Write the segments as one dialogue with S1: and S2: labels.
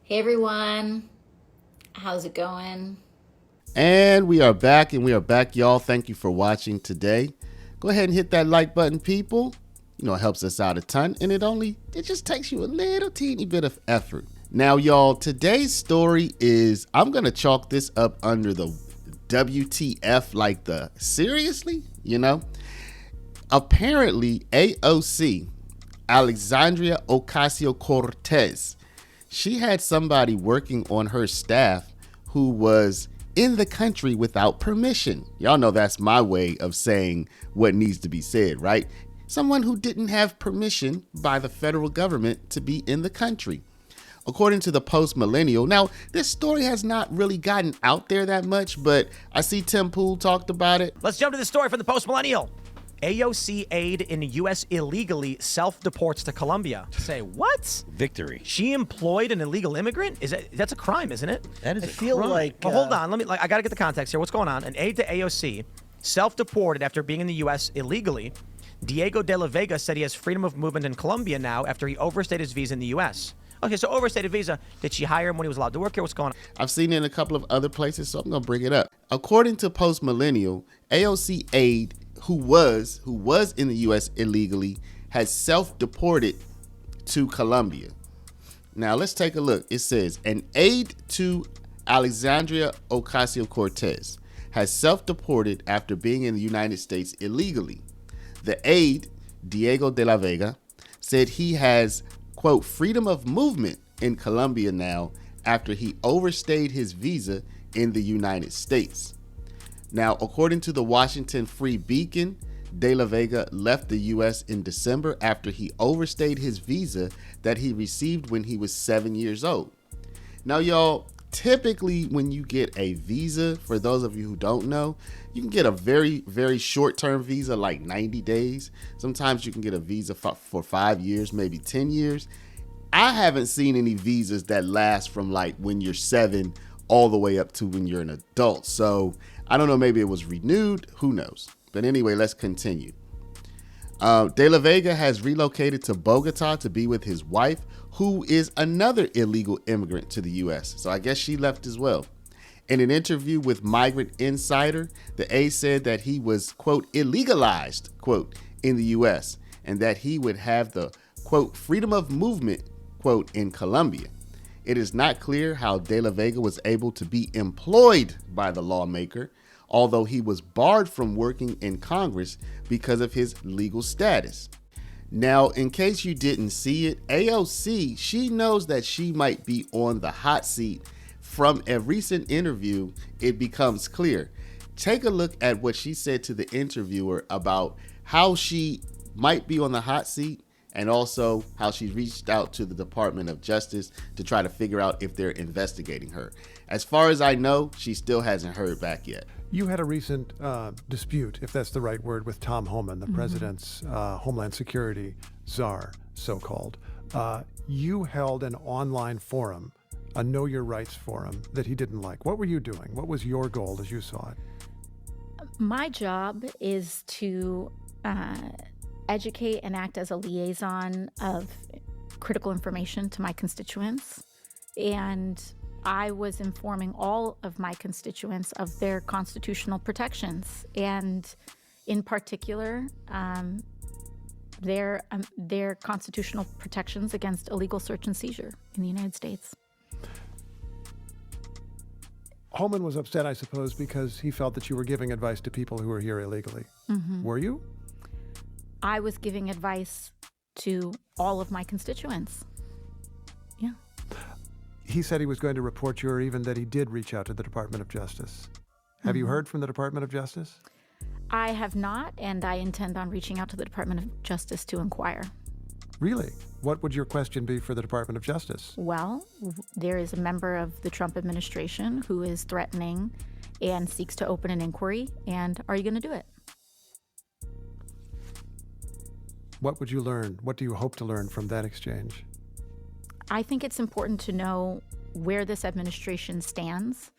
S1: Hey everyone, how's it going?
S2: And we are back, y'all. Thank you for watching today. Go ahead and hit that like button, people. It helps us out a ton, and it just takes you a little teeny bit of effort. Now, y'all, today's story is, I'm going to chalk this up under the WTF, like the seriously, Apparently, AOC, Alexandria Ocasio-Cortez, she had somebody working on her staff who was in the country without permission. Y'all know that's my way of saying what needs to be said, right? Someone who didn't have permission by the federal government to be in the country. According to the Post Millennial, now this story has not really gotten out there that much, but I see Tim Pool talked about it.
S3: Let's jump to the story from the Post Millennial. AOC aide in the U.S. illegally self-deports to Colombia. Say what?
S4: Victory.
S3: She employed an illegal immigrant? That's a crime, isn't it?
S4: That is
S5: I feel
S4: crime.
S5: like
S3: Well, hold on. I got to get the context here. What's going on? An aide to AOC self-deported after being in the U.S. illegally. Diego de la Vega said he has freedom of movement in Colombia now after he overstayed his visa in the U.S. Okay, so overstayed visa. Did she hire him when he was allowed to work here? What's going on?
S2: I've seen it in a couple of other places, so I'm going to bring it up. According to Post Millennial, AOC aide who was in the U.S. illegally has self-deported to Colombia. Now, let's take a look. It says, an aide to Alexandria Ocasio-Cortez has self-deported after being in the United States illegally. The aide, Diego de la Vega, said he has, quote, freedom of movement in Colombia now after he overstayed his visa in the United States. Now, according to the Washington Free Beacon, De La Vega left the U.S. in December after he overstayed his visa that he received when he was 7 years old. Now, y'all, typically when you get a visa, for those of you who don't know, you can get a very, very short-term visa, like 90 days. Sometimes you can get a visa for 5 years, maybe 10 years. I haven't seen any visas that last from like when you're 7 all the way up to when you're an adult. So I don't know, maybe it was renewed, who knows? But anyway, let's continue. De La Vega has relocated to Bogota to be with his wife, who is another illegal immigrant to the U.S. So I guess she left as well. In an interview with Migrant Insider, the aide said that he was, quote, illegalized, quote, in the U.S. and that he would have the, quote, freedom of movement, quote, in Colombia. It is not clear how De La Vega was able to be employed by the lawmaker, although he was barred from working in Congress because of his legal status. Now, in case you didn't see it, AOC, she knows that she might be on the hot seat. From a recent interview, it becomes clear. Take a look at what she said to the interviewer about how she might be on the hot seat, and also how she reached out to the Department of Justice to try to figure out if they're investigating her. As far as I know, she still hasn't heard back yet.
S5: you had a recent dispute, if that's the right word, with Tom Homan, the president's Homeland Security czar, so-called. You held an online forum, a Know Your Rights forum, that he didn't like. What were you doing? What was your goal as you saw it?
S1: My job is to educate and act as a liaison of critical information to my constituents. And I was informing all of my constituents of their constitutional protections, and in particular, their constitutional protections against illegal search and seizure in the United States.
S5: Homan was upset, I suppose, because he felt that you were giving advice to people who were here illegally. Were you?
S1: I was giving advice to all of my constituents. Yeah.
S5: He said he was going to report you, or even that he did reach out to the Department of Justice. Have you heard from the Department of Justice?
S1: I have not, and I intend on reaching out to the Department of Justice to inquire.
S5: Really? What would your question be for the Department of Justice?
S1: Well, there is a member of the Trump administration who is threatening and seeks to open an inquiry, and are you going to do it?
S5: What would you learn? What do you hope to learn from that exchange?
S1: I think it's important to know where this administration stands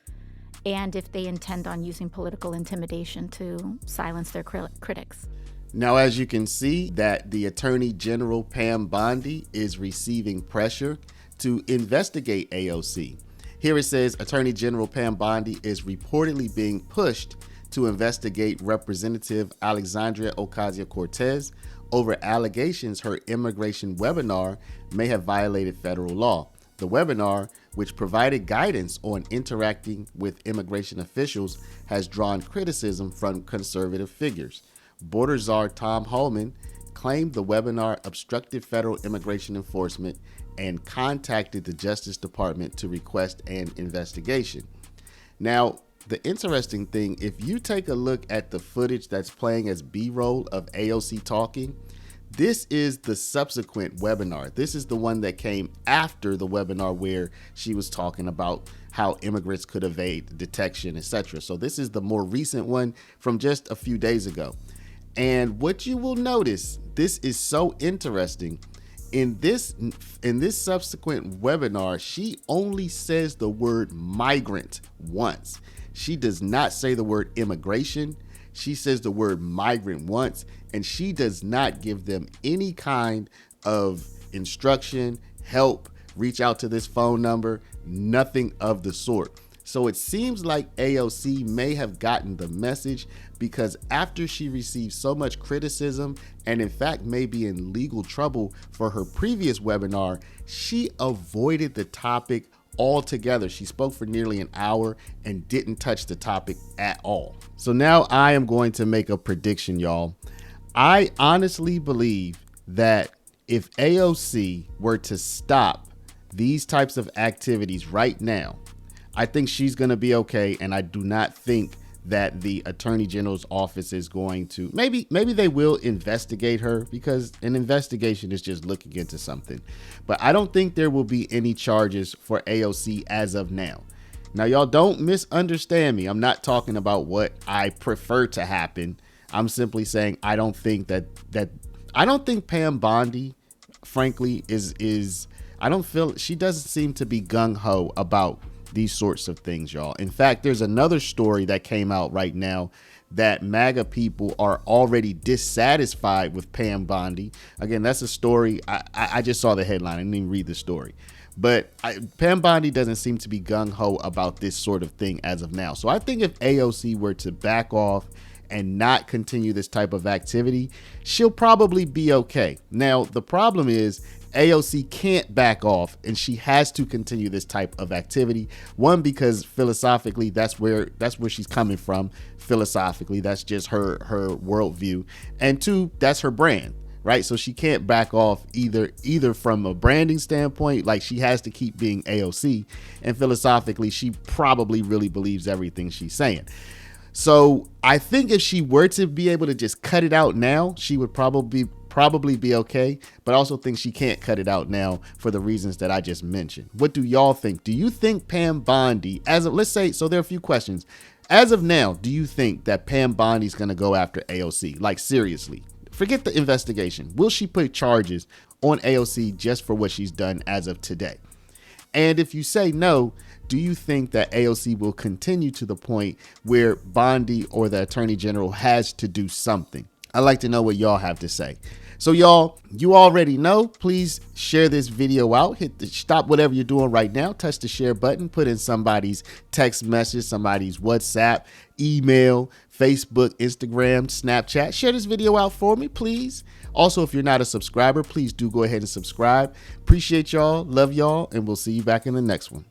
S1: and if they intend on using political intimidation to silence their critics.
S2: Now, as you can see, that the Attorney General Pam Bondi is receiving pressure to investigate AOC. Here it says Attorney General Pam Bondi is reportedly being pushed to investigate Representative Alexandria Ocasio-Cortez over allegations her immigration webinar may have violated federal law. The webinar, which provided guidance on interacting with immigration officials, has drawn criticism from conservative figures. Border czar Tom Homan claimed the webinar obstructed federal immigration enforcement and contacted the Justice Department to request an investigation. Now, the interesting thing, if you take a look at the footage that's playing as B-roll of AOC talking, this is the subsequent webinar. This is the one that came after the webinar where she was talking about how immigrants could evade detection, etc. So this is the more recent one from just a few days ago. And what you will notice, this is so interesting. In this subsequent webinar, she only says the word migrant once. She does not say the word immigration. She says the word migrant once, and she does not give them any kind of instruction, help, reach out to this phone number, nothing of the sort. So it seems like AOC may have gotten the message, because after she received so much criticism and in fact may be in legal trouble for her previous webinar, she avoided the topic altogether. She spoke for nearly an hour and didn't touch the topic at all. So now I am going to make a prediction, y'all. I honestly believe that if AOC were to stop these types of activities right now, I think she's going to be okay. And I do not think that the Attorney General's office is going to, maybe they will investigate her, because an investigation is just looking into something. But I don't think there will be any charges for AOC as of now. Now, y'all don't misunderstand me. I'm not talking about what I prefer to happen. I'm simply saying I don't think I don't think Pam Bondi, frankly, I don't feel, she doesn't seem to be gung-ho about these sorts of things, y'all. In fact, there's another story that came out right now that MAGA people are already dissatisfied with Pam Bondi. Again, that's a story. I just saw the headline. I didn't even read the story. But Pam Bondi doesn't seem to be gung-ho about this sort of thing as of now. So I think if AOC were to back off and not continue this type of activity, she'll probably be okay. Now, the problem is AOC can't back off, and she has to continue this type of activity. One, because philosophically, that's where she's coming from. Philosophically, that's just her worldview. And two, that's her brand, right? So she can't back off either from a branding standpoint, like she has to keep being AOC, and philosophically, she probably really believes everything she's saying. So I think if she were to be able to just cut it out now, she would probably be okay, but I also think she can't cut it out now for the reasons that I just mentioned. What do y'all think? Do you think Pam Bondi, let's say, so there are a few questions. As of now, do you think that Pam Bondi is going to go after AOC? Like, seriously, forget the investigation. Will she put charges on AOC just for what she's done as of today? And if you say no, do you think that AOC will continue to the point where Bondi or the Attorney General has to do something? I'd like to know what y'all have to say. So y'all, you already know, please share this video out. Stop whatever you're doing right now. Touch the share button. Put in somebody's text message, somebody's WhatsApp, email, Facebook, Instagram, Snapchat. Share this video out for me, please. Also, if you're not a subscriber, please do go ahead and subscribe. Appreciate y'all. Love y'all. And we'll see you back in the next one.